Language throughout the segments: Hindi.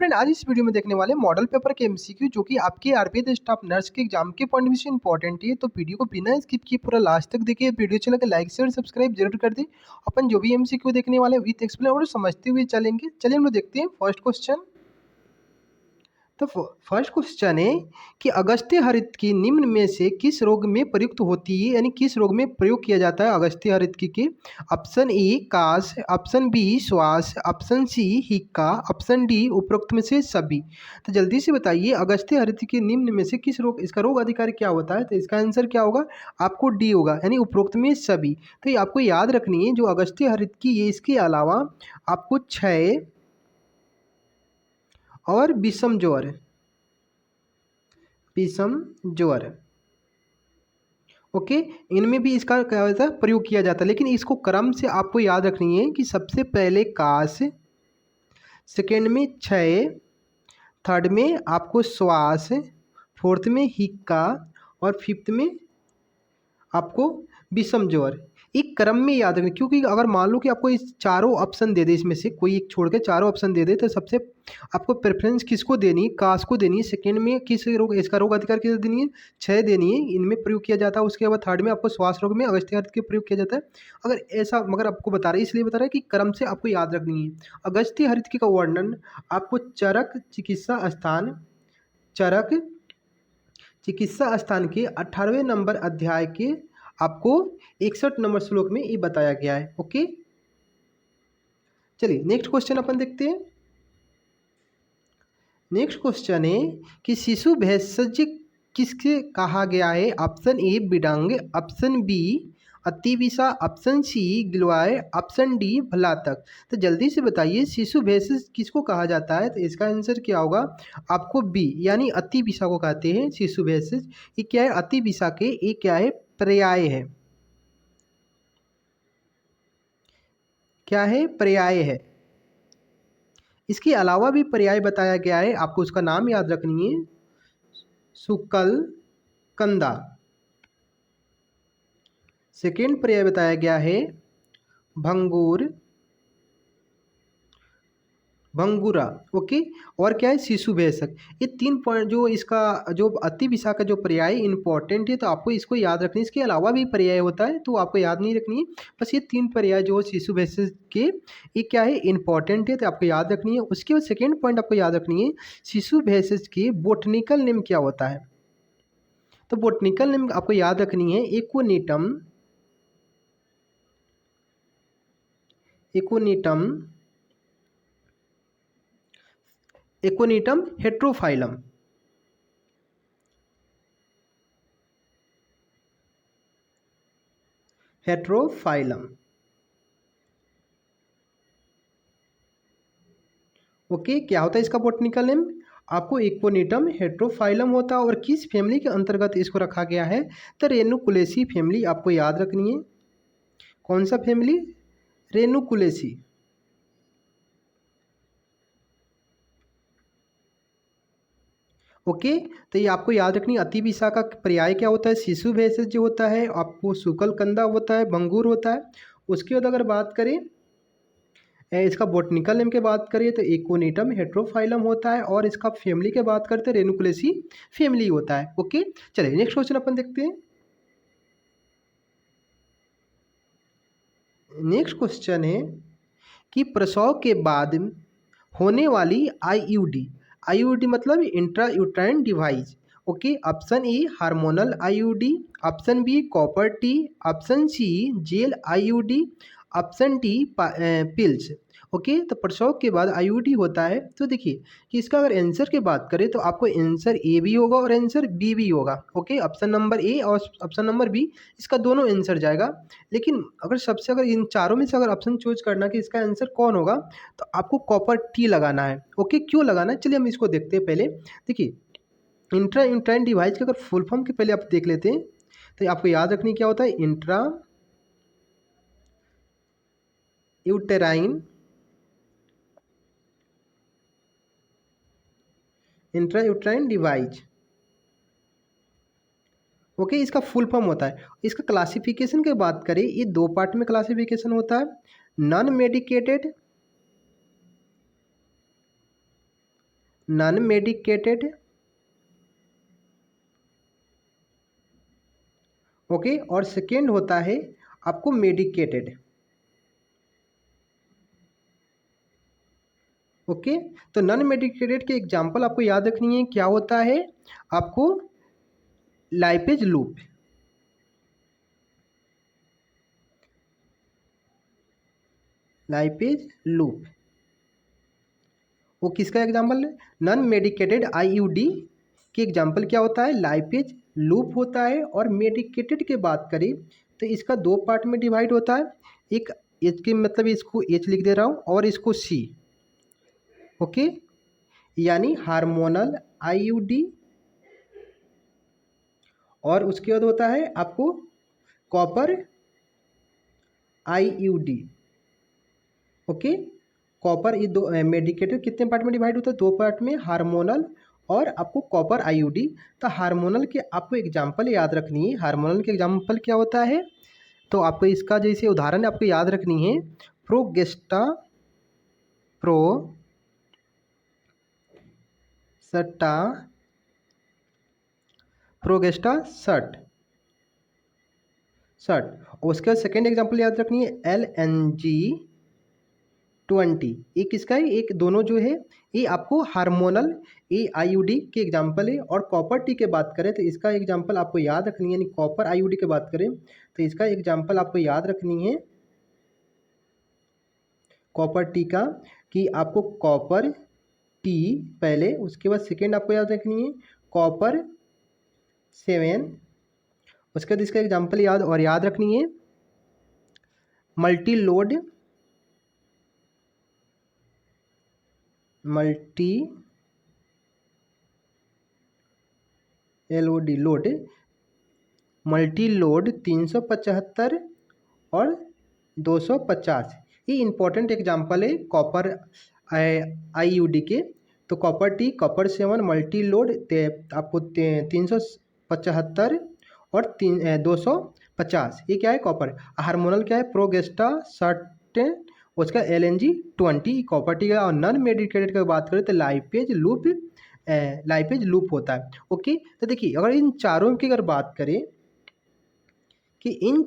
फ्रेंड आज इस वीडियो में देखने वाले मॉडल पेपर के एमसीक्यू जो कि आपके आरपीएफ स्टाफ नर्स के एग्जाम के पॉइंट में से इंपॉर्टेंट है। तो वीडियो को बिना स्किप किए पूरा लास्ट तक देखिए। वीडियो अच्छा लगे लाइक शेयर सब्सक्राइब जरूर कर दे। अपन जो भी एमसीक्यू देखने वाले विद एक्सप्लेन और समझते हुए चलेंगे। चलिए हम लोग देखते हैं फर्स्ट क्वेश्चन। तो फर्स्ट क्वेश्चन है कि अगस्त्य हरितकी निम्न में से किस रोग में प्रयुक्त होती है, यानी किस रोग में प्रयोग किया जाता है अगस्त्य हरितकी के। ऑप्शन ए कास, ऑप्शन बी श्वास, ऑप्शन सी हिक्का, ऑप्शन डी उपरोक्त में से सभी। तो जल्दी से बताइए अगस्त्य हरितकी निम्न में से किस रोग, इसका रोग अधिकारी क्या होता है। तो इसका आंसर क्या होगा, आपको डी होगा, यानी उपरोक्त में सभी। तो ये आपको याद रखनी है जो अगस्त्य हरितकी ये, इसके अलावा आपको क्षय और विषम ज्वर, विषम ज्वर, ओके, इनमें भी इसका क्या होता है प्रयोग किया जाता है। लेकिन इसको क्रम से आपको याद रखनी है कि सबसे पहले काश, सेकेंड में क्षय, थर्ड में आपको श्वास, फोर्थ में हिक्का और फिफ्थ में आपको विषम ज्वर। एक क्रम में याद रखना, क्योंकि अगर मान लो कि आपको इस चारों ऑप्शन दे दे, इसमें से कोई एक छोड़ के चारों ऑप्शन दे दे, तो सबसे आपको प्रेफरेंस किसको देनी है, काश को देनी है। सेकंड में किस रोग, इसका रोग अधिकार किसे देनी है, क्षय देनी है, इनमें प्रयोग किया जाता है। उसके बाद थर्ड में आपको श्वास रोग में अगस्त्य हरित के प्रयोग किया जाता है। अगर ऐसा मगर आपको बता रहे इसलिए बता रहे हैं कि क्रम से आपको याद रखनी है। अगस्त्य हरित का वर्णन आपको चरक चिकित्सा स्थान, चरक चिकित्सा स्थान के 18वें नंबर अध्याय के आपको 61 नंबर श्लोक में ये बताया गया है। ओके, चलिए नेक्स्ट क्वेश्चन अपन देखते हैं। नेक्स्ट क्वेश्चन है कि शिशु भेषज किसके कहा गया है। ऑप्शन ए बिडंग, ऑप्शन बी अतिविषा, ऑप्शन सी गिलवाय, ऑप्शन डी भलातक। तो जल्दी से बताइए शिशु भेषज किसको कहा जाता है। तो इसका आंसर क्या होगा, आपको बी, यानी अतिविषा को कहते हैं शिशु भेषज। ये क्या है, अतिविषा के ये क्या है, पर्याय है। क्या है, पर्याय है। इसके अलावा भी पर्याय बताया गया है, आपको उसका नाम याद रखनी है। सुकल कंदा, सेकेंड पर्याय बताया गया है भंगूर, भंगूरा, ओके। और क्या है, शिशु भेषक। ये तीन पॉइंट जो इसका जो अतिविषा का जो पर्याय इंपॉर्टेंट है, तो आपको इसको याद रखनी है। इसके अलावा भी पर्याय होता है तो आपको याद नहीं रखनी है। बस ये तीन पर्याय जो शिशु भेषक के ये क्या है, इंपॉर्टेंट है, तो आपको याद रखनी है। उसके बाद सेकेंड पॉइंट आपको याद रखनी है, शिशु भेषज के बोटनिकल नेम क्या होता है। तो बोटनिकल नेम आपको याद रखनी है एकोनिटम, एकोनिटम, एकोनिटम हेट्रोफाइलम, हेट्रोफाइलम, ओके। क्या होता है इसका बोटनिकल नेम, आपको इक्वोनिटम हेट्रोफाइलम होता है। और किस फैमिली के अंतर्गत इसको रखा गया है, तो रेनुकुलेसी फैमिली आपको याद रखनी है। कौन सा फैमिली, रेनुकुलेसी, ओके। तो ये आपको याद रखनी है। अतिविषा का पर्याय क्या होता है, शिशु भेषज जो होता है, आपको शुक्ल कंदा होता है, भंगूर होता है। उसके बाद अगर बात करें इसका बोटनिकल नेम के बात करिए तो इकोनिटम हेट्रोफाइलम होता है। और इसका फैमिली के बात करते हैं रेनुकुलेसी फैमिली होता है। ओके, चलिए नेक्स्ट क्वेश्चन अपन देखते हैं। नेक्स्ट क्वेश्चन है कि प्रसव के बाद होने वाली आईयूडी, आईयूडी मतलब intra uterine device, okay. Option A hormonal IUD, option B copper T, option C gel IUD, option D pills, okay. तो प्रसव के बाद आईयूडी होता है। तो देखिए कि इसका अगर आंसर की बात करें तो आपको आंसर ए भी होगा और आंसर बी भी होगा, ओके। ऑप्शन नंबर ए और ऑप्शन नंबर बी, इसका दोनों आंसर जाएगा। लेकिन अगर सबसे अगर इन चारों में से अगर ऑप्शन चूज करना कि इसका आंसर कौन होगा, तो आपको कॉपर टी लगाना है, ओके। क्यों लगाना है, चलिए हम इसको देखते हैं। पहले देखिए इंट्रा यूट्राइन डिवाइस के अगर फुल फॉर्म के पहले आप देख लेते हैं, तो आपको याद रखनी क्या होता है, intra uterine, intra uterine device, okay. इसका फुल फॉर्म होता है। इसका क्लासिफिकेशन की बात करें, ये दो पार्ट में क्लासिफिकेशन होता है, non medicated non medicated, okay, और सेकेंड होता है आपको मेडिकेटेड, ओके। तो नॉन मेडिकेटेड के एग्जांपल आपको याद रखनी है, क्या होता है आपको, लाइपेज लूप, लाइपेज लूप, वो किसका एग्जांपल है, नॉन मेडिकेटेड आईयूडी की एग्जांपल क्या होता है, लाइपेज लूप होता है। और मेडिकेटेड की बात करें तो इसका दो पार्ट में डिवाइड होता है, एक एच के मतलब इसको एच लिख दे रहा हूँ और इसको सी, ओके, यानी हार्मोनल आईयूडी, और उसके बाद होता है आपको कॉपर आईयूडी, ओके। कॉपर, ये दो मेडिकेटेड कितने पार्ट में डिवाइड होता है, दो पार्ट में, हार्मोनल और आपको कॉपर आईयूडी। तो हार्मोनल के आपको एग्जांपल याद रखनी है, हार्मोनल के एग्जांपल क्या होता है, तो आपको इसका जैसे उदाहरण आपको याद रखनी है, प्रोगेस्टा सट्टा प्रोगेस्टा सट सट। उसका सेकेंड एग्जांपल याद रखनी है, LNG20, एक किसका है, एक दोनों जो है ये आपको हार्मोनल ए आईयूडी के एग्जांपल है। और कॉपर टी के बात करें तो इसका एग्जांपल आपको याद रखनी है, यानी कॉपर आईयूडी की बात करें तो इसका एग्जांपल आपको याद रखनी है कॉपर टी का, कि आपको कॉपर टी पहले, उसके बाद सेकेंड आपको याद रखनी है कॉपर 7, उसके बाद इसका एग्जांपल याद रखनी है मल्टी लोड मल्टी लोड 375 और 250, ये इंपॉर्टेंट एग्जांपल है कॉपर आईयूडी के। तो copper T, copper 7, multi load आपको 375 और 250, ये क्या है कॉपर। हार्मोनल क्या है, प्रोगेस्टा सर्टेन, उसका LNG20 कॉपर टी का। और नॉन मेडिकेटेड की बात करें तो लाइपेज लूप होता है, ओके। तो देखिए अगर इन चारों की अगर बात करें कि इन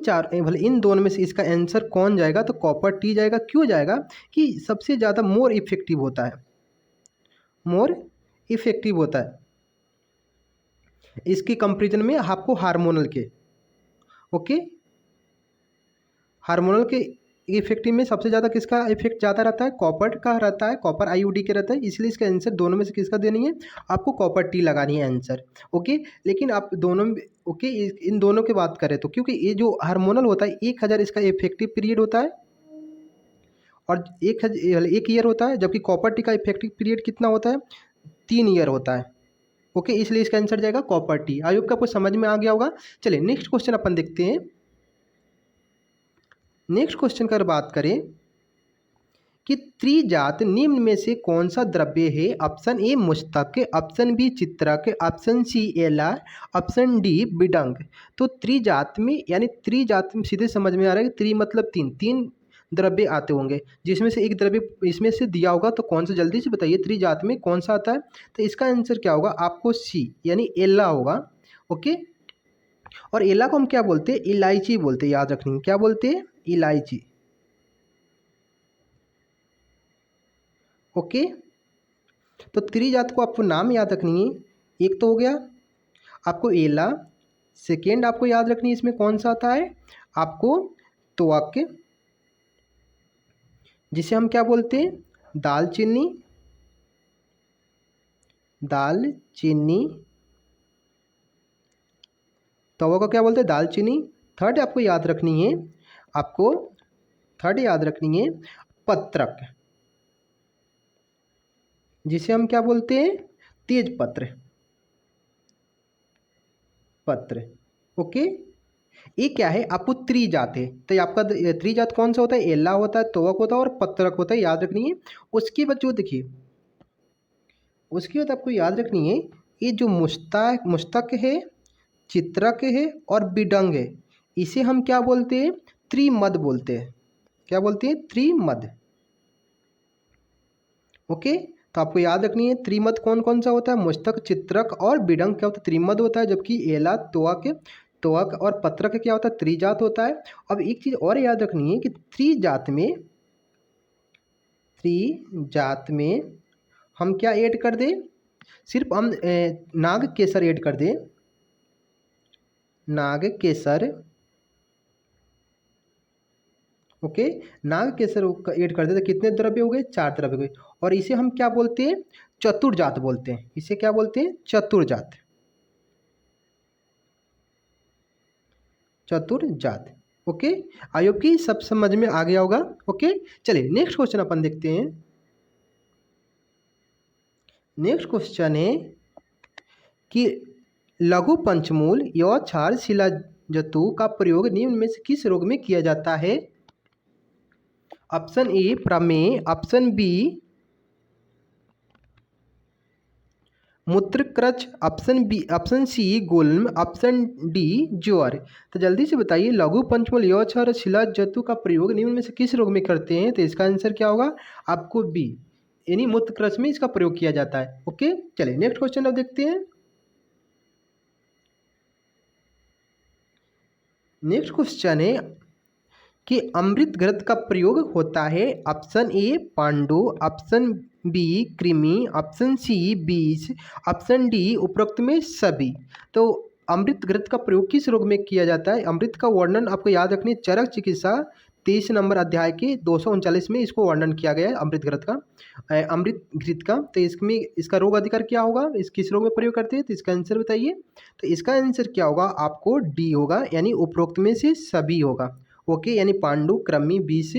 दोनों में से इसका आंसर कौन जाएगा, तो कॉपर टी जाएगा। क्यों जाएगा, कि सबसे ज़्यादा मोर इफेक्टिव होता है, मोर इफेक्टिव होता है इसकी कंपेरिजन में आपको हार्मोनल के, ओके। हार्मोनल के इफेक्टिव में सबसे ज़्यादा किसका इफेक्ट ज़्यादा रहता है, कॉपर का रहता है, कॉपर आईयूडी के रहता है, इसलिए इसका आंसर दोनों में से किसका देनी है, आपको कॉपर टी लगानी है आंसर, ओके। लेकिन आप दोनों में, ओके, इन दोनों की बात करें तो क्योंकि ये जो हार्मोनल होता है 1000 इसका इफेक्टिव पीरियड होता है और 1 ईयर होता है, जबकि कॉपर टी का इफेक्टिव पीरियड कितना होता है, 3 ईयर होता है, ओके। इसलिए इसका आंसर जाएगा कॉपर टी। आई होप का आपको समझ में आ गया होगा। चलिए नेक्स्ट क्वेश्चन अपन देखते हैं। नेक्स्ट क्वेश्चन की बात करें कि त्रिजात निम्न में से कौन सा द्रव्य है, ऑप्शन ए मुश्तक, ऑप्शन बी चित्रक, ऑप्शन सी एलार, ऑप्शन डी बिडंग। तो त्रिजात में, यानी त्रिजात में सीधे समझ में आ रहा है कि त्रि मतलब तीन, तीन द्रव्य आते होंगे, जिसमें से एक द्रव्य इसमें से दिया होगा, तो कौन सा, जल्दी से बताइए त्रिजात में कौन सा आता है। तो इसका आंसर क्या होगा, आपको सी यानी एला होगा, ओके। और एला को हम क्या बोलते हैं, इलायची बोलते हैं, याद रखनी, क्या बोलते हैं, इलायची, ओके। तो त्रिजात को आपको नाम याद रखनी है, एक तो हो गया आपको एला, सेकेंड आपको याद रखनी है इसमें कौन सा आता है, आपको त्वक, जिसे हम क्या बोलते हैं, दालचीनी, दालचीनी, तवा को क्या बोलते हैं, दालचीनी। थर्ड आपको याद रखनी है, आपको थर्ड याद रखनी है पत्रक, जिसे हम क्या बोलते हैं, तेज पत्र, ओके। ये क्या है, आपको त्रिजात है, तो ये आपका त्रिजात कौन सा होता है, एला होता है, तोवक होता है और पत्रक होता है, याद रखनी है। उसके बाद जो देखिए, उसके बाद आपको याद रखनी है, ये जो मुश्तक है, चित्रक है और बिडंग है, इसे हम क्या बोलते हैं, त्रिमद बोलते हैं, क्या बोलते हैं, त्रिमद, ओके। तो आपको याद रखनी है त्रिमद कौन कौन सा होता है, मुस्तक, चित्रक और बिडंग क्या होता है, त्रिमद होता है, जबकि एला, तोअक और पत्रक क्या होता है, त्रिजात होता है। अब एक चीज़ और याद रखनी है कि त्रिजात में हम क्या ऐड कर दें, सिर्फ हम नाग केसर ऐड कर दें, नाग केसर, ओके, नाग केसर ऐड कर दे तो कितने द्रव्य हो गए, 4 द्रव्य हो गए। और इसे हम क्या बोलते हैं, चतुर्जात बोलते हैं, इसे क्या बोलते हैं, चतुर्जात, चतुर्जात। ओके, आई होप कि सब समझ में आ गया होगा। ओके, चलिए नेक्स्ट क्वेश्चन अपन देखते हैं। नेक्स्ट क्वेश्चन है कि लघु पंचमूल या क्षार शिलाजतु का प्रयोग निम्न में से किस रोग में किया जाता है। ऑप्शन ए प्रमेय, ऑप्शन बी मूत्रकृच, ऑप्शन सी गुल्म, ऑप्शन डी ज्वर। तो जल्दी से बताइए लघु पंचमूल यौछ और शिलाजतु का प्रयोग निम्न में से किस रोग में करते हैं। तो इसका आंसर क्या होगा, आपको बी यानी मूत्रकृच में इसका प्रयोग किया जाता है। ओके, चलिए नेक्स्ट क्वेश्चन अब देखते हैं। नेक्स्ट क्वेश्चन है कि अमृत घृत का प्रयोग होता है। ऑप्शन ए पांडु, ऑप्शन बी कृमि, ऑप्शन सी बीज, ऑप्शन डी उपरोक्त में सभी। तो अमृत घृत का प्रयोग किस रोग में किया जाता है। अमृत का वर्णन आपको याद रखनी है, चरक चिकित्सा 23 नंबर अध्याय के 239 में इसको वर्णन किया गया है अमृत घृत का, अमृत घृत का। तो इसमें इसका रोग अधिकार क्या होगा, इस किस रोग में प्रयोग करते हैं, तो इसका आंसर बताइए। तो इसका आंसर क्या होगा, आपको डी होगा, यानी उपरोक्त में से सभी होगा। ओके, यानी पांडु, क्रमी, बीस।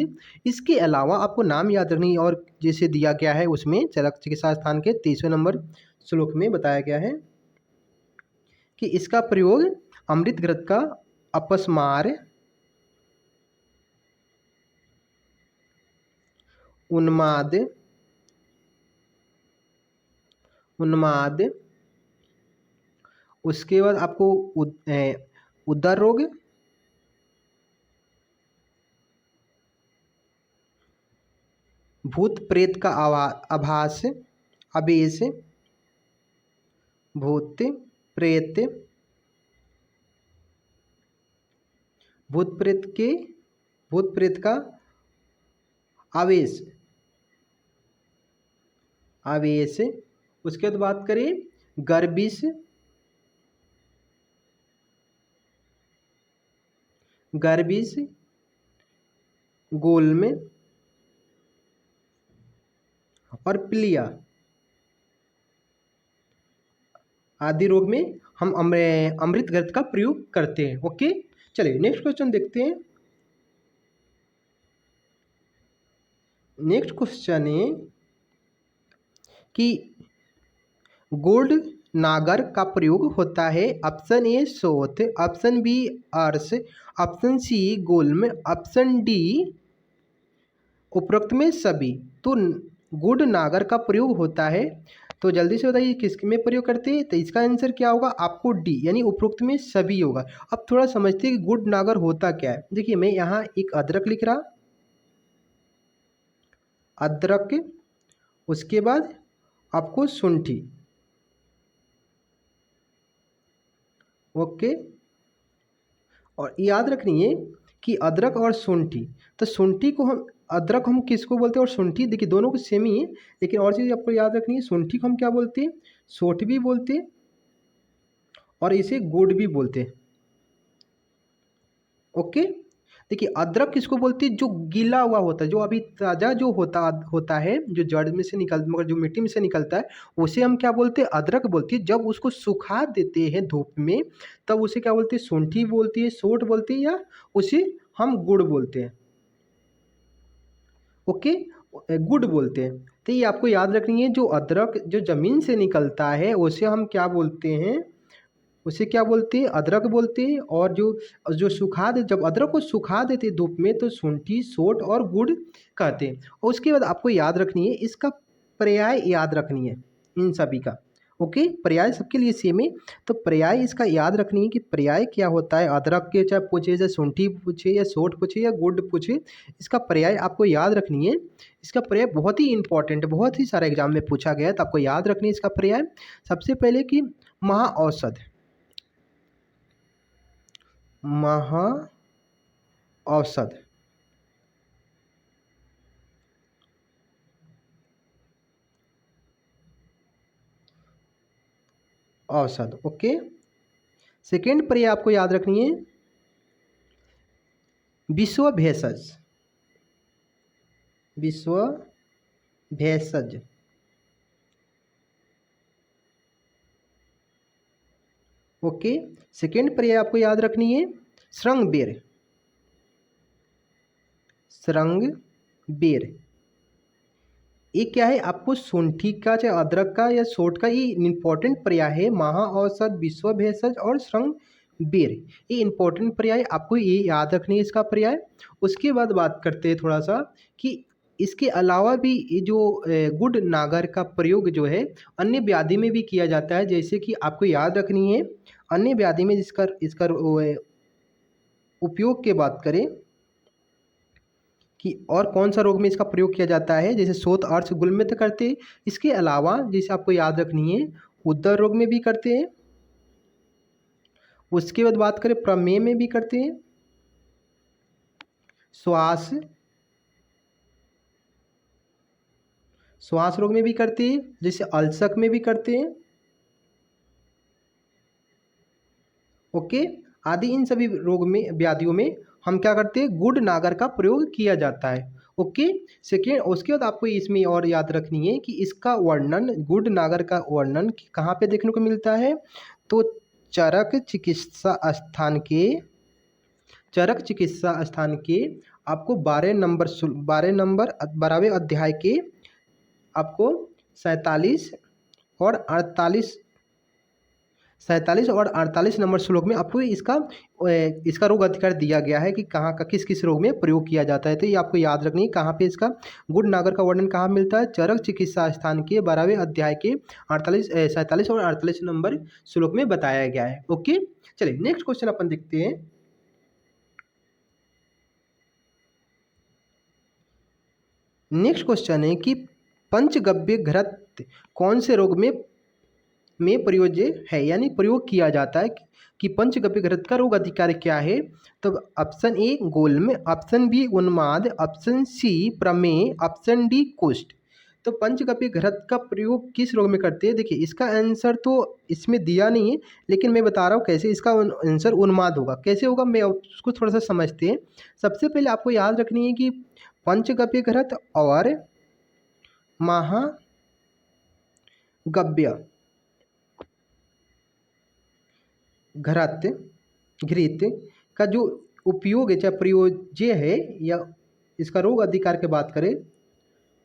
इसके अलावा आपको नाम याद रखनी और जैसे दिया गया है उसमें चरक चिकित्सा स्थान के 23वें नंबर श्लोक में बताया गया है कि इसका प्रयोग अमृत घृत का अपस्मार, उन्माद, उसके बाद आपको उदर रोग, भूत प्रेत का आभास, आवेश, भूत प्रेत, भूत प्रेत का आवेश, उसके बाद बात करें गर्विश, गोल्म और प्लिया आदि रोग में हम अमृत घृत का प्रयोग करते हैं। ओके, चलिए नेक्स्ट क्वेश्चन देखते हैं। नेक्स्ट क्वेश्चन है कि गोल्ड नागर का प्रयोग होता है। ऑप्शन ए सोथ, ऑप्शन बी अर्स, ऑप्शन सी गुल्म, ऑप्शन डी उपरोक्त में सभी। तो गुड नागर का प्रयोग होता है, तो जल्दी से बताइए किस में प्रयोग करते हैं। तो इसका आंसर क्या होगा, आपको डी यानी उपरोक्त में सभी होगा। अब थोड़ा समझते हैं कि गुड नागर होता क्या है। देखिए मैं यहाँ एक अदरक लिख रहा, अदरक, उसके बाद आपको शुंठी, ओके, और याद रखनी है कि अदरक और शुंठी, तो शुंठी को हम अदरक हम किसको बोलते हैं और शुंठी, देखिए दोनों को सेम ही है, लेकिन और चीज़ आपको याद रखनी है, शुंठी को हम क्या बोलते हैं, सोठ भी बोलते हैं और इसे गुड़ भी बोलते हैं। ओके, देखिए अदरक किसको बोलते हैं, जो गीला हुआ होता है, जो अभी ताज़ा जो होता है, जो जड़ में से मगर जो मिट्टी में से निकलता है, उसे हम क्या बोलते हैं, अदरक बोलते हैं। जब उसको सुखा देते हैं धूप में, तब उसे क्या बोलते हैं, शुंठी बोलती है, सोठ बोलती है, या उसे हम गुड़ बोलते हैं। ओके, गुड़ बोलते हैं। तो ये आपको याद रखनी है, जो अदरक जो ज़मीन से निकलता है उसे हम क्या बोलते हैं, उसे क्या बोलते हैं, अदरक बोलते हैं। और जो जो सुखा दे, जब अदरक को सुखा देते हैं धूप में, तो शुंठी, सोठ और गुड़ कहते हैं। और उसके बाद आपको याद रखनी है, इसका पर्याय याद रखनी है इन सभी का। ओके, पर्याय सबके लिए सेम है। तो पर्याय इसका याद रखनी है कि पर्याय क्या होता है। अदरक के चाहे पूछे, चाहे शुंठी पूछे, या सोंठ पूछे, या गुड़ पूछे, इसका पर्याय आपको याद रखनी है। इसका पर्याय बहुत ही इंपॉर्टेंट, बहुत ही सारे एग्जाम में पूछा गया है, तो आपको याद रखनी है इसका पर्याय। सबसे पहले कि महाऔषध, महाऔषध, औषध। ओके, सेकेंड पर्याय आपको याद रखनी है विश्व भेषज, विश्व भेषज। ओके, सेकेंड पर्याय आपको याद रखनी है श्रृंगबेर, श्रृंगबेर। ये क्या है, आपको शुंठी का चाहे अदरक का या सोंठ का, ये इंपॉर्टेंट पर्याय है। महाऔषध, विश्व भेषज और श्रृंगबेर, ये इंपॉर्टेंट पर्याय, आपको ये याद रखनी है इसका पर्याय। उसके बाद बात करते हैं थोड़ा सा कि इसके अलावा भी ये जो गुड़ नागर का प्रयोग जो है अन्य व्याधि में भी किया जाता है। जैसे कि आपको याद रखनी है अन्य व्याधि में इसका इसका उपयोग की बात करें कि और कौन सा रोग में इसका प्रयोग किया जाता है, जैसे शोथ अर्श गुलमित्र करते हैं। इसके अलावा जैसे आपको याद रखनी है उदर रोग में भी करते हैं। उसके बाद बात करें प्रमेह में भी करते हैं, श्वास श्वास रोग में भी करते हैं, जैसे अल्सर में भी करते हैं। ओके, आदि इन सभी रोग में, व्याधियों में हम क्या करते हैं, गुड़ नागर का प्रयोग किया जाता है। ओके, सेकेंड, उसके बाद आपको इसमें और याद रखनी है कि इसका वर्णन, गुड़ नागर का वर्णन कहाँ पे देखने को मिलता है, तो चरक चिकित्सा स्थान के, चरक चिकित्सा स्थान के आपको 12वें अध्याय के आपको 47 और 48 नंबर श्लोक में आपको इसका रोग अधिकार दिया गया है कि कहाँ का किस किस रोग में प्रयोग किया जाता है। तो ये आपको याद रखनी है कहाँ पे इसका गुड़ नागर का वर्णन कहाँ मिलता है, चरक चिकित्सा स्थान के 12वें अध्याय के 47 और 48 नंबर श्लोक में बताया गया है। ओके, चलिए नेक्स्ट क्वेश्चन अपन देखते हैं। नेक्स्ट क्वेश्चन है कि पंचगव्य घृत कौन से रोग में प्रयोज्य है, यानी प्रयोग किया जाता है कि पंचगव्य घृत का रोग अधिकार क्या है। तो ऑप्शन ए गोल्म, ऑप्शन बी उन्माद, ऑप्शन सी प्रमेह, ऑप्शन डी कुष्ठ। तो पंचगव्य घृत का प्रयोग किस रोग में करते हैं, देखिए इसका आंसर तो इसमें दिया नहीं है, लेकिन मैं बता रहा हूँ कैसे। इसका आंसर उन्माद होगा। कैसे होगा मैं उसको थोड़ा सा समझते हैं। सबसे पहले आपको याद रखनी है कि पंचगव्य घृत और महागव्य घृत का जो उपयोग है, चाहे प्रयोज्य है, या इसका रोग अधिकार की बात करें,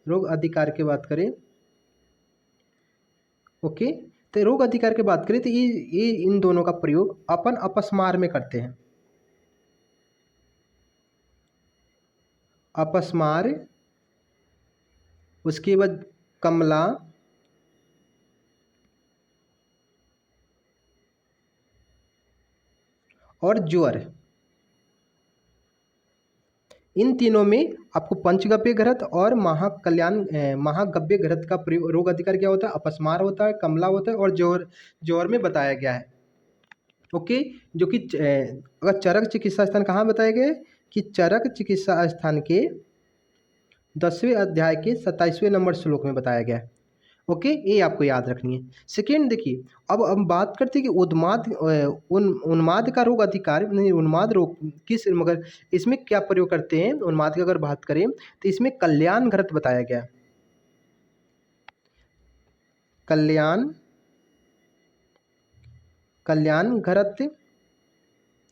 रोग अधिकार की बात करें, ओके, तो रोग अधिकार की बात करें तो ये इन दोनों का प्रयोग अपन अपस्मार में करते हैं। अपस्मार, उसके बाद कमला, और ज्वर, इन तीनों में आपको पंचगव्य घृत और महागव्य घृत का प्रयोग, रोग अधिकार क्या होता है, अपस्मार होता है, कमला होता है, और ज्वर, ज्वर में बताया गया है। ओके, जो कि अगर चरक चिकित्सा स्थान कहाँ बताए गए, कि चरक चिकित्सा स्थान के 10वें अध्याय के 27वें नंबर श्लोक में बताया गया है। ओके, ये आपको याद रखनी है। सेकेंड देखिए, अब हम बात करते हैं कि उन्माद का रोग अधिकार, नहीं उन्माद रोग किस, मगर इसमें क्या प्रयोग करते हैं उन्माद की अगर बात करें तो इसमें कल्याण घृत बताया गया है। कल्याण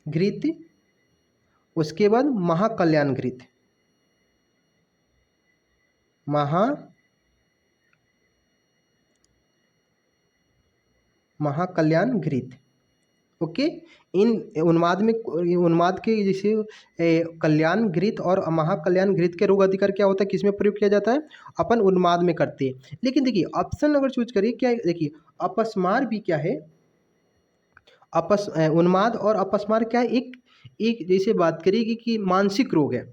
घृत, उसके बाद महाकल्याण घृत, महाकल्याण घृत। ओके। इन उन्माद के जैसे कल्याण घृत और महाकल्याण घृत के रोग अधिकार क्या होता है, किसमें प्रयोग किया जाता है, अपन उन्माद में करते हैं। लेकिन देखिए ऑप्शन अगर चूज करिए क्या है, देखिए अपस्मार भी क्या है, उन्माद और अपस्मार क्या है, एक एक जैसे बात करिए कि मानसिक रोग है।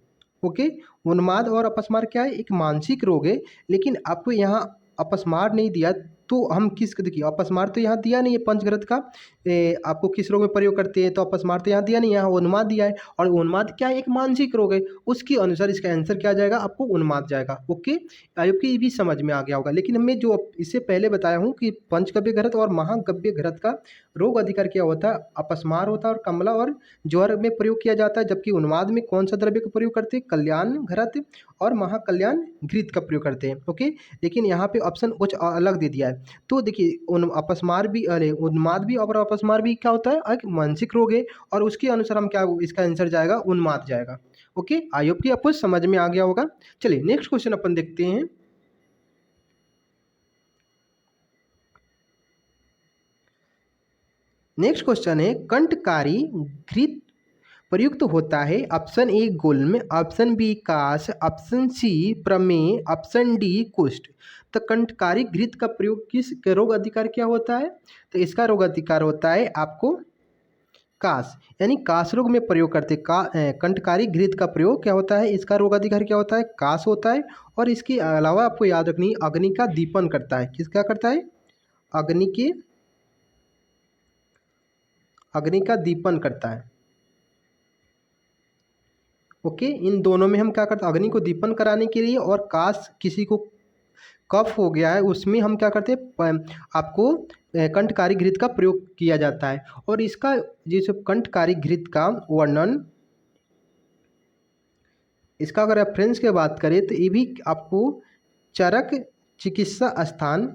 ओके। उन्माद और अपस्मार क्या है, एक मानसिक रोग है। लेकिन आपको यहाँ अपस्मार नहीं दिया, तो हम किस, देखिए अपस्मार तो यहाँ दिया नहीं है पंचघ्रत का, आपको किस रोग में प्रयोग करते हैं, तो अपस्मार तो यहाँ दिया नहीं है, यहाँ उन्माद दिया है। और उन्माद क्या है, एक मानसिक रोग है, उसके अनुसार इसका आंसर क्या जाएगा, आपको उन्माद जाएगा। ओके। आपको ये भी समझ में आ गया होगा। लेकिन हमें जो इससे पहले बताया हूँ कि पंचगव्य घृत और महागव्य घृत का रोग अधिकार क्या होता है, अपस्मार होता है और कमला और ज्वर में प्रयोग किया जाता है। जबकि उन्माद में कौन सा द्रव्य का प्रयोग करते हैं, कल्याण घृत और महाकल्याण घृत का प्रयोग करते हैं। ओके। लेकिन यहाँ पे ऑप्शन कुछ अलग दे दिया है। तो देखिए अपस्मार भी, अरे उन्माद भी और अपस्मार भी क्या होता है, एक मानसिक रोग है, और उसके अनुसार हम क्या, इसका आंसर जाएगा उन्माद जाएगा। ओके। आई होप कि आपको समझ में आ गया होगा। चलिए नेक्स्ट क्वेश्चन अपन देखते हैं। नेक्स्ट क्वेश्चन है, कंठकारी घृत प्रयुक्त होता है, ऑप्शन ए गुल्म, ऑप्शन बी कास, ऑप्शन सी प्रमेय, ऑप्शन डी कुष्ठ। तो कंठकारी घृत का प्रयोग किस रोग अधिकार क्या होता है, तो इसका रोग अधिकार होता है आपको कास, यानी कास रोग में प्रयोग करते कंठकारी घृत का प्रयोग क्या होता है, इसका रोग अधिकार क्या होता है, कास होता है। और इसके अलावा आपको याद रखनी, अग्नि का दीपन करता है, किसका करता है, अग्नि के, अग्नि का दीपन करता है। ओके। इन दोनों में हम क्या करते हैं, अग्नि को दीपन कराने के लिए, और काश किसी को कफ हो गया है उसमें हम क्या करते हैं, आपको कंठकारी घृत का प्रयोग किया जाता है। और इसका जैसे कंठकारी घृत का वर्णन, इसका अगर रेफरेंस की बात करें तो ये भी आपको चरक चिकित्सा स्थान,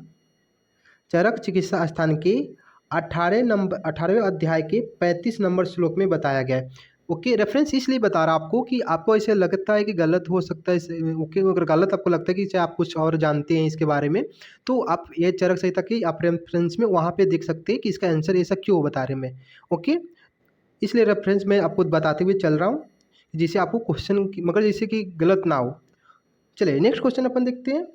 चरक चिकित्सा स्थान के 18वें अध्याय के 35 नंबर श्लोक में बताया गया है। ओके। रेफरेंस इसलिए बता रहा आपको कि आपको ऐसे लगता है कि गलत हो सकता है ओके, अगर गलत आपको लगता है कि चाहे आप कुछ और जानते हैं इसके बारे में, तो आप ये चरक संहिता की आप रेफरेंस में वहाँ पे देख सकते हैं कि इसका आंसर ऐसा क्यों बता रहे हैं मैं। ओके। इसलिए रेफरेंस में आपको बताते हुए चल रहा हूँ, जिससे आपको क्वेश्चन मगर जैसे कि गलत ना हो। चलिए नेक्स्ट क्वेश्चन अपन देखते हैं।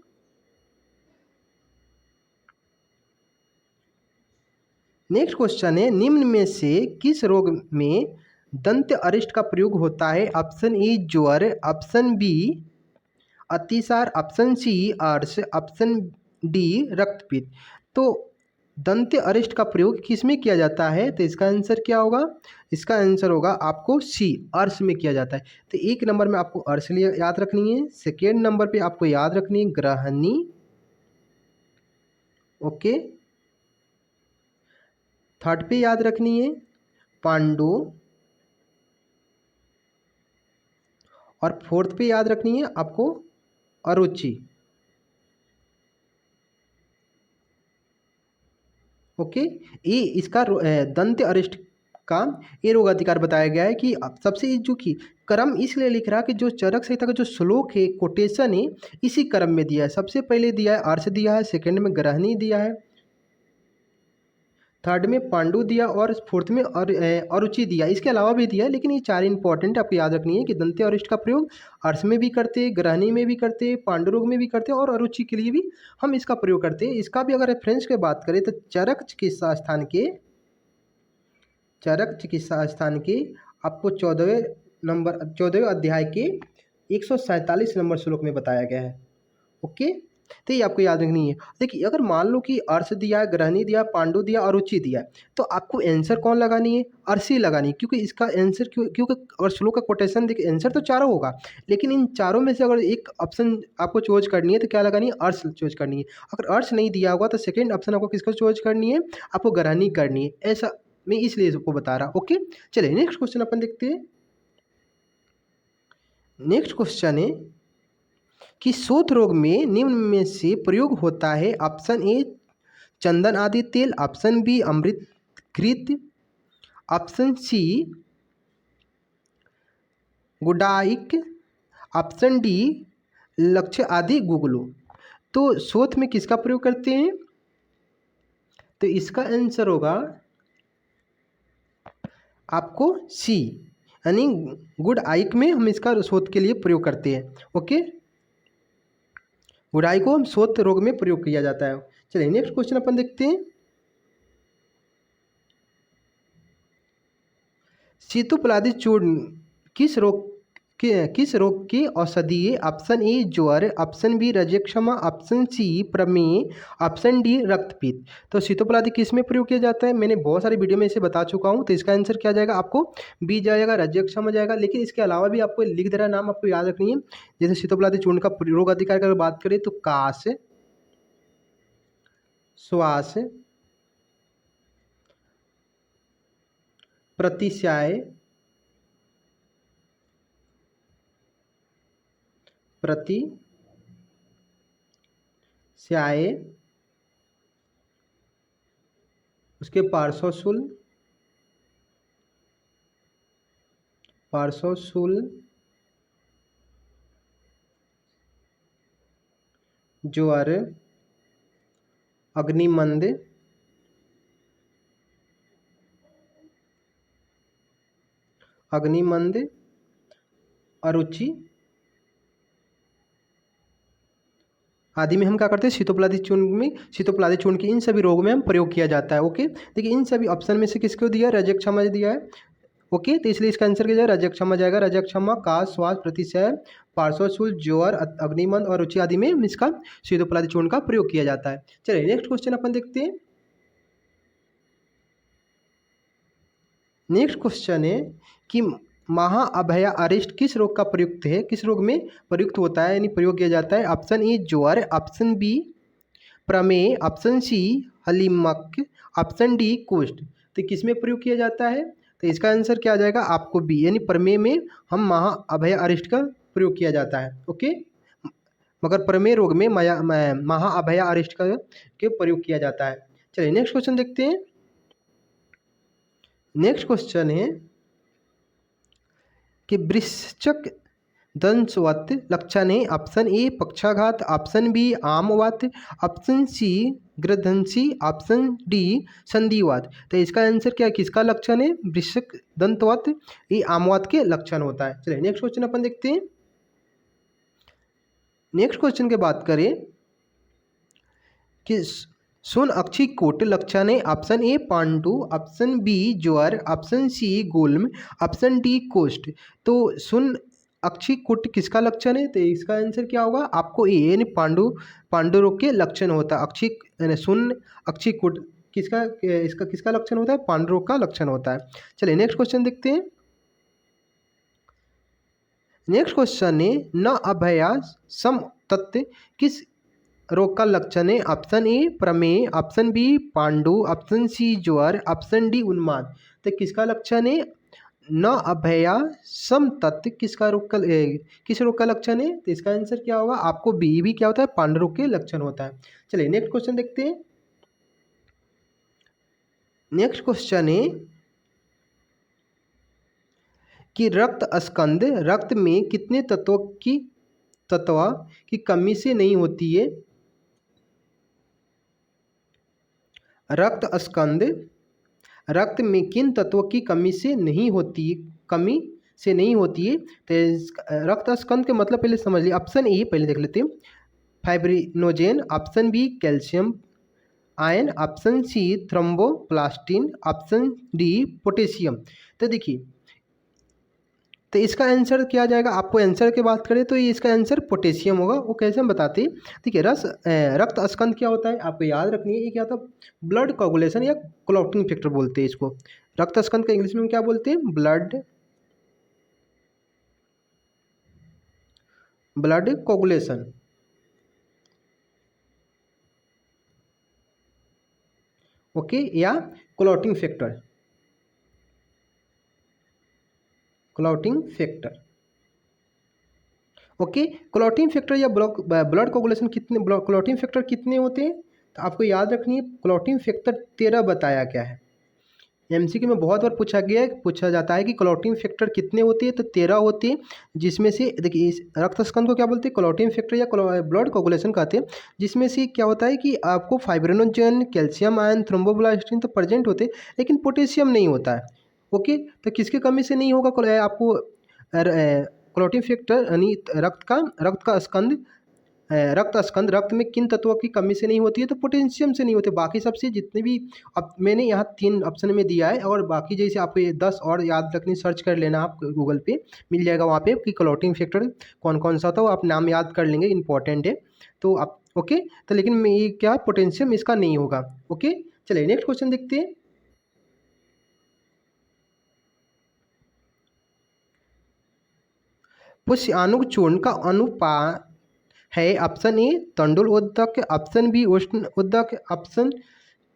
नेक्स्ट क्वेश्चन है, निम्न में से किस रोग में दंत अरिष्ट का प्रयोग होता है, ऑप्शन ए ज्वर, ऑप्शन बी अतिसार, ऑप्शन सी अर्श, ऑप्शन डी रक्तपित्त। तो दंत अरिष्ट का प्रयोग किस में किया जाता है, तो इसका आंसर क्या होगा, इसका आंसर होगा आपको सी, अर्श में किया जाता है। तो एक नंबर में आपको अर्श याद रखनी है, सेकेंड नंबर पे आपको याद रखनी है ग्रहणी। ओके। थर्ड पे याद रखनी है पांडु, और फोर्थ पे याद रखनी है आपको अरुचि। ओके। ये इसका दंत अरिष्ट का ये रोग अधिकार बताया गया है कि सबसे जो कि क्रम इसलिए लिख रहा है कि जो चरक संहिता का जो श्लोक है, कोटेशन है, इसी क्रम में दिया है। सबसे पहले दिया है अर्श दिया है, सेकंड में ग्रहणी दिया है, थर्ड में पांडु दिया, और फोर्थ में अरुचि दिया। इसके अलावा भी दिया है, लेकिन ये चार इंपॉर्टेंट आपको याद रखनी है कि दंत्य अरिष्ट का प्रयोग अर्श में भी करते, ग्रहणी में भी करते, पांडु रोग में भी करते, और अरुचि के लिए भी हम इसका प्रयोग करते हैं। इसका भी अगर रेफरेंस की बात करें तो चरक चिकित्सा स्थान के, चरक चिकित्सा स्थान के आपको 14वें अध्याय के 147 नंबर श्लोक में बताया गया है। ओके। तो ये आपको याद रखनी है। देखिए अगर मान लो कि अर्श दिया, ग्रहणी दिया, पांडु दिया, अरुचि दिया, तो आपको आंसर कौन लगानी है, अर्शी लगानी है, क्योंकि इसका आंसर क्योंकि अगर श्लोक का कोटेशन देखिए आंसर तो चारों होगा, लेकिन इन चारों में से अगर एक ऑप्शन आपको चॉइस करनी है तो क्या लगानी है, अर्श चॉइस करनी है। अगर अर्श नहीं दिया होगा तो सेकेंड ऑप्शन आपको किसको चॉइस करनी है, आपको ग्रहणी करनी है। ऐसा मैं इसलिए सबको बता रहा। ओके। चलिए नेक्स्ट क्वेश्चन अपन देखते हैं। नेक्स्ट क्वेश्चन है कि शोथ रोग में निम्न में से प्रयोग होता है, ऑप्शन ए चंदन आदि तेल, ऑप्शन बी अमृत घृत, ऑप्शन सी गुडाइक, ऑप्शन डी लक्ष्य आदि गुगलू। तो शोथ में किसका प्रयोग करते हैं, तो इसका आंसर होगा आपको सी यानी गुड आइक में हम इसका शोथ के लिए प्रयोग करते हैं। ओके, गुड़ाई को हम शोथ रोग में प्रयोग किया जाता है। चलिए नेक्स्ट क्वेश्चन अपन देखते हैं। सीतोपलादी चूर्ण किस रोग की औषधि? ऑप्शन ए ज्वर, ऑप्शन बी रजक्षमा, ऑप्शन सी प्रमेह, ऑप्शन डी रक्तपित्त। तो सीतोपलादी किस में प्रयोग किया जाता है? मैंने बहुत सारी वीडियो में इसे बता चुका हूँ। तो इसका आंसर क्या जाएगा? आपको बी जाएगा, रजक्षमा जाएगा। लेकिन इसके अलावा भी आपको लिख दे रहा नाम, आपको याद रखनी है। जैसे सीतोपलादी चूर्ण का रोग अधिकार की अगर बात करें तो काश, श्वास, प्रतिस्याय, उसके पार्श्वशूल, ज्वर, अग्निमंद, अरुचि आदि में हम क्या करते हैं? सीतोपलादी चूर्ण की इन सभी रोगों में हम प्रयोग किया जाता है। ओके, देखिए इन सभी ऑप्शन में से किसको दिया है? रजक्षमा दिया है। ओके, तो इसलिए इसका आंसर क्या जाएगा? रजक्षमा जाएगा। रजक्षमा का श्वास, प्रतिशय, पार्श्वशूल, ज्वर, अग्निमंद और रुचि आदि में इसका सीतोपलादी चूर्ण का प्रयोग किया जाता है। चलिए नेक्स्ट क्वेश्चन अपन देखते हैं। नेक्स्ट क्वेश्चन है कि महाअभया अरिष्ट किस रोग का प्रयुक्त है? किस रोग में प्रयुक्त होता है यानी प्रयोग किया जाता है? ऑप्शन ए ज्वर, ऑप्शन बी प्रमेह, ऑप्शन सी हलीमक, ऑप्शन डी कुष्ठ। तो किस में प्रयोग किया जाता है? तो इसका आंसर क्या आ जाएगा? आपको बी यानी प्रमेह में हम महाअभया अरिष्ट का प्रयोग किया जाता है। ओके, मगर प्रमेह रोग में महाअभया अरिष्ट का के प्रयोग किया जाता है। चलिए नेक्स्ट क्वेश्चन देखते हैं। नेक्स्ट क्वेश्चन है कि वृश्चक दंशवत लक्षण है। ऑप्शन ए पक्षाघात, ऑप्शन बी आमवात, ऑप्शन सी गृदंशी, ऑप्शन डी संधिवात। तो इसका आंसर क्या है? किसका लक्षण है? वृश्चक दंतवत, ये आमवात के लक्षण होता है। चलिए नेक्स्ट क्वेश्चन अपन देखते हैं। नेक्स्ट क्वेश्चन की बात करें कि सुन अक्षी कोट लक्षण है। ऑप्शन ए पांडु, ऑप्शन बी ज्वर, ऑप्शन सी गुल्म, ऑप्शन डी कुष्ठ। तो सुन अक्षी कुट किसका लक्षण है? तो इसका आंसर क्या होगा? आपको ए यानी पांडु रोग के लक्षण होता है। सुन अक्षी कुट किसका लक्षण होता है? पांडु रोग का लक्षण होता है। चलिए नेक्स्ट क्वेश्चन देखते हैं। नेक्स्ट क्वेश्चन है न अभया सम तत्व किस रोग का लक्षण है? ऑप्शन ए प्रमेह, ऑप्शन बी पांडु, ऑप्शन सी ज्वर, ऑप्शन डी उन्माद। तो किसका लक्षण है? न अभया सम तत्व किस रोग का लक्षण है? तो इसका आंसर क्या होगा? आपको बी भी क्या होता है? पांडु रोग के लक्षण होता है। चलिए नेक्स्ट क्वेश्चन देखते हैं। नेक्स्ट क्वेश्चन है कि रक्त स्कंद रक्त में कितने तत्व की कमी से नहीं होती है? रक्त स्कंद रक्त में किन तत्वों की कमी से नहीं होती है? तो रक्त स्कंद के मतलब पहले समझ लिया। ऑप्शन ए पहले देख लेते हैं, fibrinogen, option B calcium ion, option C thromboplastin, option D potassium. तो देखिए, तो इसका आंसर क्या जाएगा? आपको आंसर की बात करें तो ये इसका आंसर पोटेशियम होगा। वो कैसे हम बताते हैं? ठीक है, रक्त स्कंद क्या होता है? आपको याद रखनी है। ये क्या होता है? ब्लड कोगुलेशन या क्लॉटिंग फैक्टर बोलते हैं इसको। रक्त स्कंद का इंग्लिश में क्या बोलते हैं? Blood coagulation. ओके, या clotting factor. Okay, clotting factor या ब्लड कोगुलेशन क्लॉटिंग फैक्टर कितने होते हैं? तो आपको याद रखनी है, क्लॉटिंग फैक्टर 13 बताया गया है। एमसीक्यू में बहुत बार पूछा जाता है कि क्लॉटिंग फैक्टर कितने होते हैं? तो 13 होते हैं, जिसमें से देखिए इस रक्त स्कंद को क्या बोलते हैं? क्लॉटिंग फैक्टर या ब्लड कोगुलेशन कहते हैं। जिसमें से क्या होता है कि आपको फाइब्रिनोजेन, कैल्शियम आयन, थ्रोम्बोप्लास्टिन तो प्रेजेंट होते हैं, लेकिन पोटेशियम नहीं होता है। ओके, तो किसके कमी से नहीं होगा? आपको क्लोटिंग फैक्टर यानी रक्त स्कंद रक्त में किन तत्वों की कमी से नहीं होती है? तो पोटेशियम से नहीं होती। बाकी सबसे जितने भी, अब मैंने यहाँ 3 ऑप्शन में दिया है, और बाकी जैसे आपको ये 10 और याद रखनी, सर्च कर लेना आप गूगल पे, मिल जाएगा वहाँ पे कि क्लोटिंग फैक्टर कौन कौन सा था, वो आप नाम याद कर लेंगे, इंपॉर्टेंट है। तो आप ओके, तो लेकिन ये क्या पोटेशियम इसका नहीं होगा। ओके, चलिए नेक्स्ट क्वेश्चन देखते हैं। पुष्याणु चूर्ण का अनुपात है ऑप्शन ए तंडुल उदक, ऑप्शन बी उष्ण उदक, ऑप्शन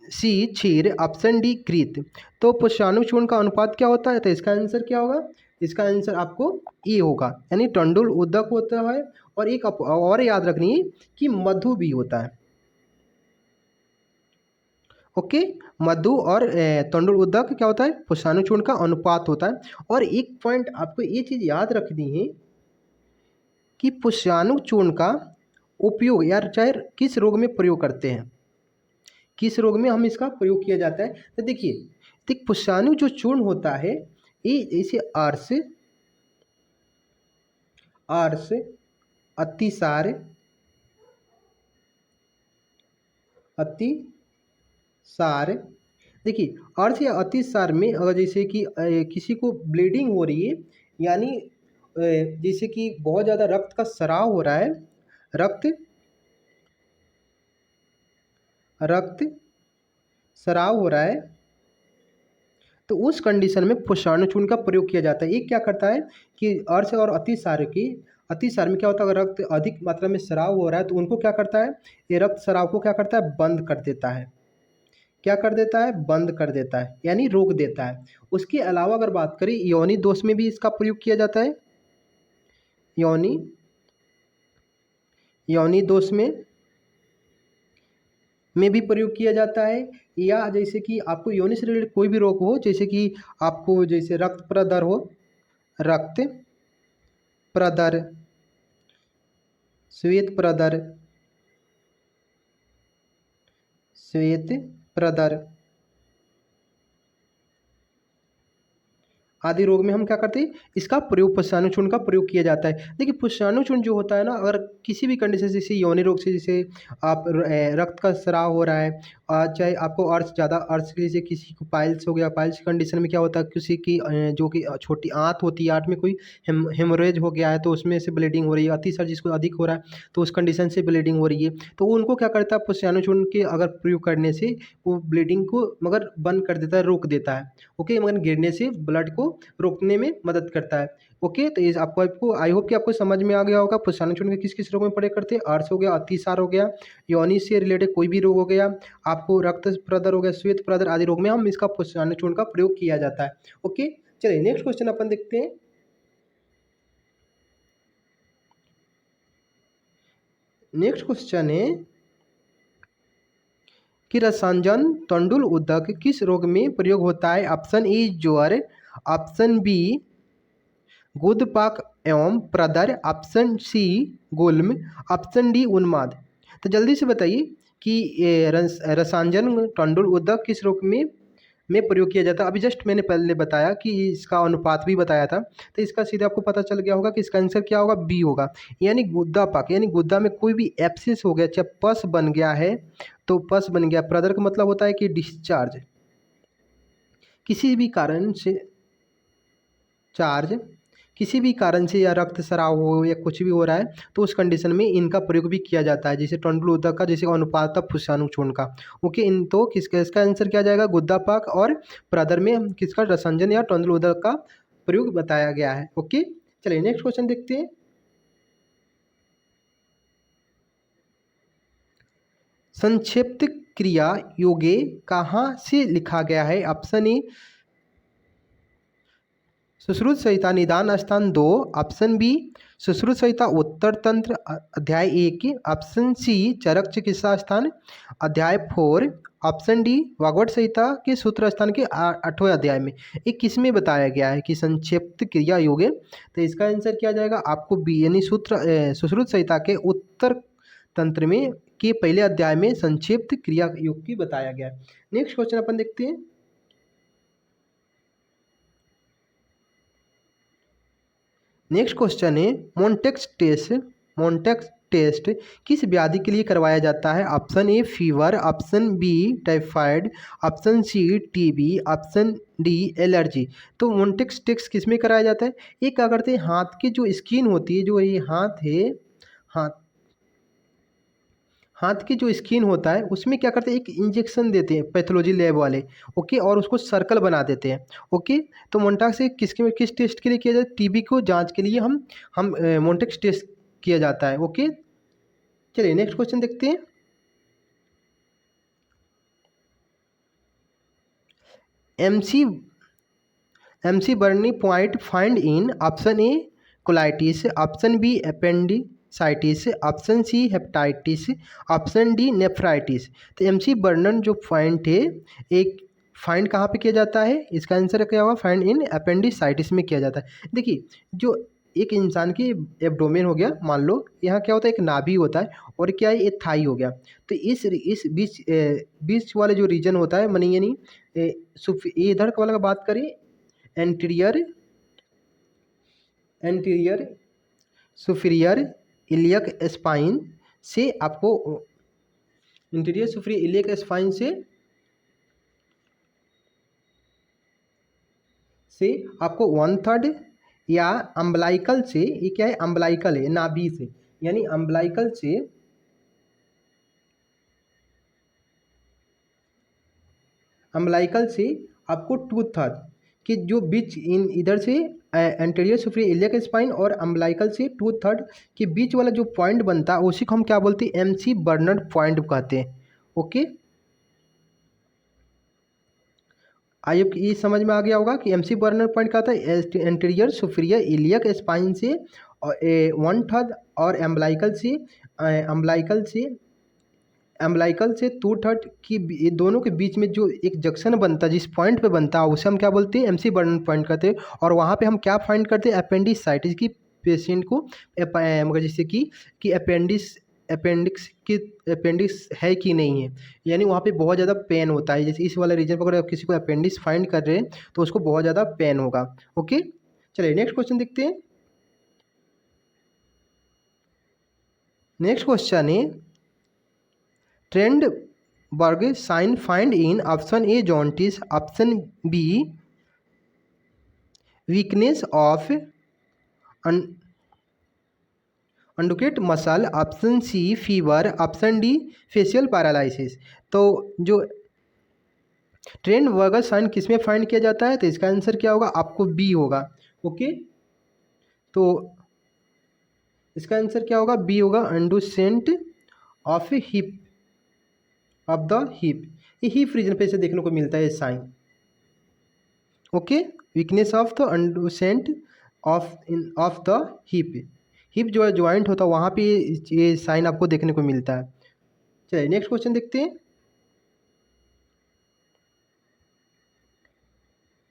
सी क्षीर, ऑप्शन डी कृत। तो पुष्याणु चूर्ण का अनुपात क्या होता है? तो इसका आंसर क्या होगा? इसका आंसर आपको ए होगा, यानी तंडुल उदक होता है। और एक और याद रखनी है कि मधु भी होता है। ओके, मधु और तंडुल उदक क्या होता है? पुष्याणु चूर्ण का अनुपात होता है। और एक पॉइंट आपको ये चीज़ याद रखनी है कि पुष्याणु चूर्ण का उपयोग यार चाहे किस रोग में प्रयोग करते हैं, किस रोग में हम इसका प्रयोग किया जाता है। तो देखिए, देख पुष्याणु जो चूर्ण होता है, ये जैसे आर्स आर्स अतिसार अतिसार, देखिए अर्थ या अतिसार में अगर जैसे कि किसी को ब्लीडिंग हो रही है, यानी जैसे कि बहुत ज़्यादा रक्त का स्राव हो रहा है, रक्त रक्त स्राव हो रहा है, तो उस कंडीशन में पुष्याणु चूर्ण का प्रयोग किया जाता है। ये क्या करता है कि अर्श और अतिसार में क्या होता है? अगर रक्त अधिक मात्रा में स्राव हो रहा है तो उनको क्या करता है? ये रक्त स्राव को क्या करता है? बंद कर देता है। क्या कर देता है? बंद कर देता है, यानी रोक देता है। उसके अलावा अगर बात करें, योनि दोष में भी इसका प्रयोग किया जाता है। योनि योनि दोष में भी प्रयोग किया जाता है। या जैसे कि आपको योनि से रिलेटेड कोई भी रोग हो, जैसे कि आपको जैसे रक्त प्रदर हो, रक्त प्रदर, श्वेत प्रदर, श्वेत प्रदर आदि रोग में हम क्या करते हैं? इसका प्रयोग पुष्याणु चूर्ण का प्रयोग किया जाता है। देखिए पुष्याणु चूर्ण जो होता है ना, अगर किसी भी कंडीशन जैसे योनि रोग से, जैसे आप रक्त का स्राव हो रहा है, चाहे आपको अर्श ज़्यादा अर्श के, जैसे किसी को पाइल्स हो गया, पाइल्स कंडीशन में क्या होता है? किसी की जो कि छोटी आंत होती है, आंत में कोई हेमोरेज हो गया है तो उसमें से ब्लीडिंग हो रही है, अतिसार जिसको अधिक हो रहा है तो उस कंडीशन से ब्लीडिंग हो रही है, तो उनको क्या करता है? पुष्याणु चूर्ण के अगर प्रयोग करने से वो ब्लीडिंग को मगर बंद कर देता है, रोक देता है। ओके, मगर गिरने से ब्लड को रोकने में मदद करता है। ओके, तो ये आपको आई होप कि आपको समझ में आ गया होगा पुष्याणु चूर्ण के किस किस रोग में प्रयोग करते हैं। आर्स हो गया, अतिसार हो गया, योनि से रिलेटेड कोई भी रोग हो गया, आपको रक्त प्रदर हो गया, श्वेत प्रदर आदि रोग में हम इसका पुष्याणु चूर्ण का प्रयोग किया जाता है। ओके, चलिए नेक्स्ट क्वेश्चन अपन देखते हैं। नेक्स्ट क्वेश्चन है कि रसांजन तंडुल उदक किस रोग में प्रयोग होता है? ऑप्शन ए ज्वर, ऑप्शन बी गुदपाक एवं प्रदर, ऑप्शन सी गुल्म, ऑप्शन डी उन्माद। तो जल्दी से बताइए कि ये रसांजन तंडुल उदक किस रोग में प्रयोग किया जाता है? अभी जस्ट मैंने पहले बताया कि इसका अनुपात भी बताया था, तो इसका सीधे आपको पता चल गया होगा कि इसका आंसर क्या होगा? बी होगा, यानी गुद्दा पाक, यानी गुद्दा में कोई भी एब्सिस हो गया, चाहे पस बन गया है तो पस बन गया। प्रदर का मतलब होता है कि डिस्चार्ज, किसी भी कारण से चार्ज, किसी भी कारण से या रक्त स्राव हो या कुछ भी हो रहा है तो उस कंडीशन में इनका प्रयोग भी किया जाता है, जैसे तंडुल उदक का जैसे अनुपात था पुष्याणु चूर्ण का। ओके, इन तो किसका इसका आंसर क्या जाएगा? गुद्दापाक और प्रदर में किसका रसांजन या तंडुल उदक का प्रयोग बताया गया है। ओके, चलिए नेक्स्ट क्वेश्चन देखते हैं। संक्षिप्त क्रिया योगे कहाँ से लिखा गया है? ऑप्शन ए सुश्रुत संहिता निदान स्थान 2, ऑप्शन बी सुश्रुत संहिता उत्तर तंत्र अध्याय 1, ऑप्शन सी चरक चिकित्सा स्थान अध्याय 4, ऑप्शन डी वाग्भट संहिता के सूत्र स्थान के 8वें अध्याय में। ये किस में बताया गया है कि संक्षिप्त क्रिया योग है? तो इसका आंसर क्या जाएगा? आपको बी, यानी सुश्रुत संहिता के उत्तर तंत्र में के पहले अध्याय में संक्षिप्त क्रिया योग की बताया गया है। नेक्स्ट क्वेश्चन अपन देखते हैं। नेक्स्ट क्वेश्चन है मोन्टेक्स टेस्ट किस व्याधि के लिए करवाया जाता है? Option A fever, option B typhoid, option C TB, option D allergy. तो मोन्टेक्स टेस्ट किस में कराया जाता है? ये क्या करते हैं, हाथ की जो स्किन होती है, जो ये हाथ है, हाथ हाथ की जो स्किन होता है उसमें क्या करते हैं, एक इंजेक्शन देते हैं पैथोलॉजी लैब वाले। ओके, और उसको सर्कल बना देते हैं। ओके, तो मोन्टाक्स से किस टेस्ट के लिए किया जाता है? टीबी को जांच के लिए हम मोन्टेक्स टेस्ट किया जाता है। ओके, चलिए नेक्स्ट क्वेश्चन देखते हैं। MC MC Burney point find in option A colitis, option B appendicitis, option C hepatitis, option D nephritis. तो एमसी बर्नन जो पॉइंट है, एक फाइंड कहाँ पे किया जाता है? इसका आंसर क्या होगा? फाइंड इन अपेंडिसाइटिस में किया जाता है। देखिए, जो एक इंसान की एब्डोमेन हो गया, मान लो यहाँ क्या होता है, एक नाभि होता है, और क्या है, ये थाई हो गया। तो इस बीच वाले जो रीजन होता है, मनी यानी इधर वाला का बात करें, anterior anterior superior iliac spine से आपको इंटीरियर सुपीरियर इलियक स्पाइन से आपको 1/3 या अम्बलाइकल से, ये क्या है, अम्बलाइकल है, नाभि से, यानी अम्बलाइकल से आपको 2/3 कि जो बीच इन इधर से एंटीरियर सुपीरियर इलियक स्पाइन और अम्बलाइकल से 2/3 के बीच वाला जो पॉइंट बनता है उसी को हम क्या बोलते हैं? एमसी बर्नर्ड पॉइंट कहते हैं। ओके, आइए ये समझ में आ गया होगा कि एमसी बर्नर पॉइंट क्या होता है? एंटीरियर सुपीरियर इलियक स्पाइन से 1/3 और एम्बलाइकल से 2/3 की ये दोनों के बीच में जो एक जंक्शन बनता है, जिस पॉइंट पे बनता है, उसे हम क्या बोलते हैं? एमसी बर्नर पॉइंट कहते हैं। और वहाँ पे हम क्या फाइंड करते हैं? अपेंडिसाइटिस की पेशेंट को, मगर जैसे कि अपेंडिक्स है कि नहीं है, यानी वहाँ पे बहुत ज़्यादा पेन होता है। जैसे इस वाले रीजन पर अगर आप किसी को अपेंडिक्स फाइंड कर रहे हैं तो उसको बहुत ज़्यादा पेन होगा। ओके, चलिए नेक्स्ट क्वेश्चन देखते हैं। नेक्स्ट क्वेश्चन है Trendelenburg sign find in option A jaundice, option B weakness of abductor muscle, option C fever, option D facial paralysis. तो जो ट्रेंडबर्ग साइन किस में फाइंड किया जाता है? तो इसका आंसर क्या होगा? आपको बी होगा। ओके, तो इसका आंसर क्या होगा? बी होगा, abducent of hip, of the hip. ये हिप रीजन पे से देखने को मिलता है sign. Okay, weakness of the abducent of the hip, hip जो है ज्वाइंट होता है वहाँ पे ये साइन आपको देखने को मिलता है। चलिए नेक्स्ट क्वेश्चन देखते हैं।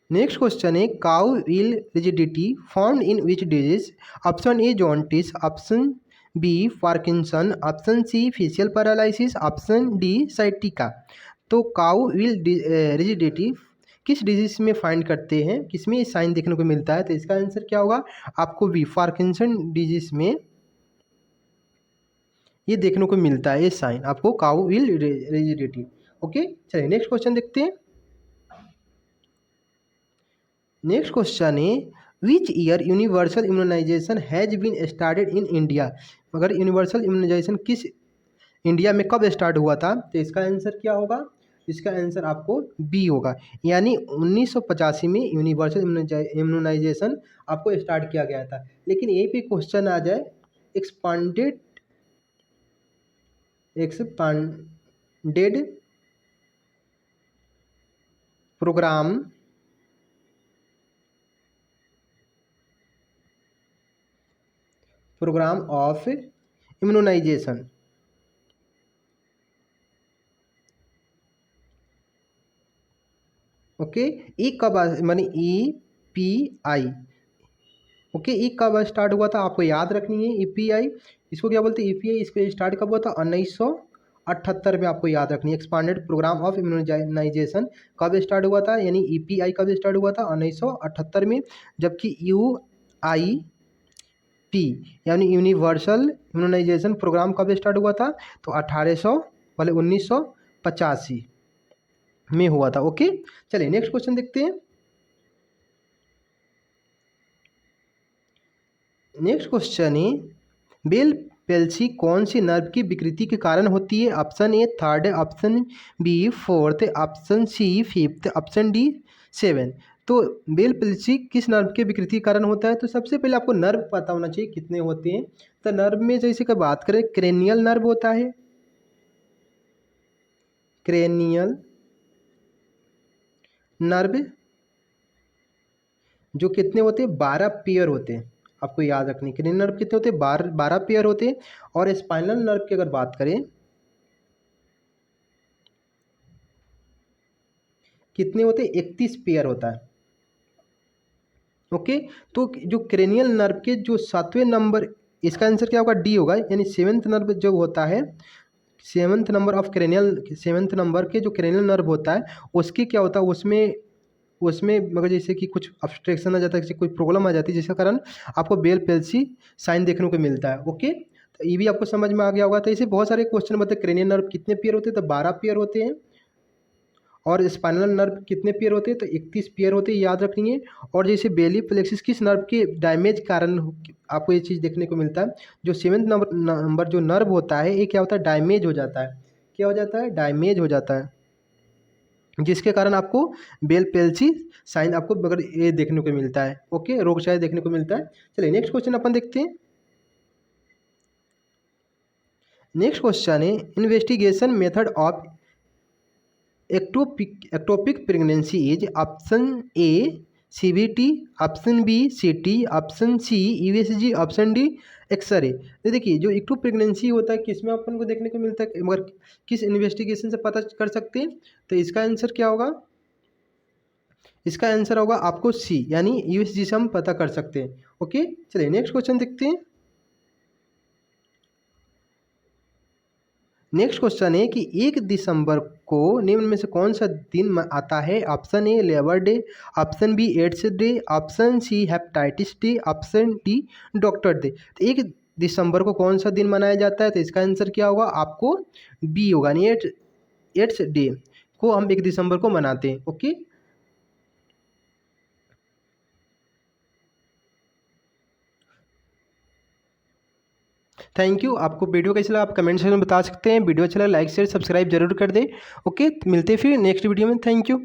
नेक्स्ट क्वेश्चन है cogwheel rigidity found in which disease? Option A jaundice, option B Parkinson, option C facial paralysis, option D sciatica. तो काउ विल रिजिडिटी किस डिजीज में फाइंड करते हैं, किसमें साइन देखने को मिलता है? तो इसका आंसर क्या होगा? आपको बी पार्किंसन डिजीज में ये देखने को मिलता है, ये साइन आपको काउ विल रिजिडिटी। ओके, चलिए नेक्स्ट क्वेश्चन देखते हैं। नेक्स्ट क्वेश्चन है which year universal immunisation has been started in India? मगर यूनिवर्सल इम्यूनाइजेशन किस इंडिया में कब स्टार्ट हुआ था? तो इसका आंसर क्या होगा? इसका आंसर आपको बी होगा, यानी 1985 में यूनिवर्सल इम्यूनाइजेशन आपको स्टार्ट किया गया था। लेकिन यही पे क्वेश्चन आ जाए, expanded program of immunization. Okay, E कब मानी EPI। ओके, ई कब स्टार्ट हुआ था आपको याद रखनी है। EPI इसको क्या बोलते हैं? EPI इसको स्टार्ट कब हुआ था? 1978 में आपको याद रखनी है। एक्सपांडेड प्रोग्राम ऑफ इम्यूनाइजेशन कब स्टार्ट हुआ था, यानी EPI कब स्टार्ट हुआ था? 1978 में। जबकि टी यानी यूनिवर्सल इम्यूनाइजेशन प्रोग्राम कब स्टार्ट हुआ था? तो 1985 में हुआ था। ओके, चलिए नेक्स्ट क्वेश्चन देखते हैं। नेक्स्ट क्वेश्चन है बेल पेल्सी कौन सी नर्व की विकृति के कारण होती है? Option A third, option B fourth, option C fifth, option D seven. तो बेल पेल्सी किस नर्व के विकृति के कारण होता है? तो सबसे पहले आपको नर्व पता होना चाहिए कितने होते हैं। तो नर्व में जैसे कि बात करें, क्रेनियल नर्व होता है, क्रेनियल नर्व जो कितने होते हैं? 12 पेयर होते हैं। आपको याद रखनी, क्रेनियल नर्व कितने होते हैं? 12 पेयर होते हैं। और स्पाइनल नर्व की अगर बात करें, कितने होते हैं? 31 पेयर होता है। ओके, तो जो क्रेनियल नर्व के जो 7वें नंबर, इसका आंसर क्या होगा? डी होगा। यानी सेवन्थ नर्व जो होता है, सेवन्थ नंबर के जो क्रेनियल नर्व होता है, उसके क्या होता है, उसमें मगर जैसे कि कुछ ऑब्स्ट्रक्शन आ जाता है, जैसे कोई प्रॉब्लम आ जाती है, जिसके कारण आपको बेल पेल्सी साइन देखने को मिलता है। ओके, तो ये भी आपको समझ में आ गया होगा। तो ऐसे बहुत सारे क्वेश्चन बताए, क्रेनियल नर्व कितने पेयर होते हैं? तो 12 पेयर होते हैं। और स्पाइनल नर्व कितने पेयर होते हैं? तो 31 पेयर होते हैं, याद रखनी है। और जैसे बेली प्लेक्सिस किस नर्व के डैमेज कारण आपको ये चीज़ देखने को मिलता है? जो सेवन्थ नंबर जो नर्व होता है, ये क्या होता है? डैमेज हो जाता है। क्या हो जाता है? डैमेज हो जाता है, जिसके कारण आपको बेल पेल्सी साइन आपको मगर ये देखने को मिलता है। ओके, रोगचाई देखने को मिलता है। चलिए नेक्स्ट क्वेश्चन अपन देखते हैं। नेक्स्ट क्वेश्चन है investigation method of ectopic pregnancy is option A CBT, option B CT, option C USG, option D X-ray. तो देखिए जो एक्टो प्रेगनेंसी होता है किसमें अपन को देखने को मिलता है, मगर किस इन्वेस्टिगेशन से पता कर सकते हैं? तो इसका आंसर क्या होगा? इसका आंसर होगा आपको सी, यानी USG से हम पता कर सकते हैं। ओके, चलिए नेक्स्ट क्वेश्चन देखते हैं। नेक्स्ट क्वेश्चन है कि 1 दिसंबर को निम्न में से कौन सा दिन आता है? Option A labour day, option B AIDS day, option C hepatitis day, option D doctor day. तो 1 दिसंबर को कौन सा दिन मनाया जाता है? तो इसका आंसर क्या होगा? आपको बी होगा, यानी एड्स डे को हम 1 दिसंबर को मनाते हैं। Okay, thank you. आपको वीडियो कैसा लगा आप कमेंट सेक्शन में बता सकते हैं। वीडियो अच्छा लगा लाइक शेयर सब्सक्राइब जरूर कर दें। ओके, मिलते हैं फिर नेक्स्ट वीडियो में। Thank you.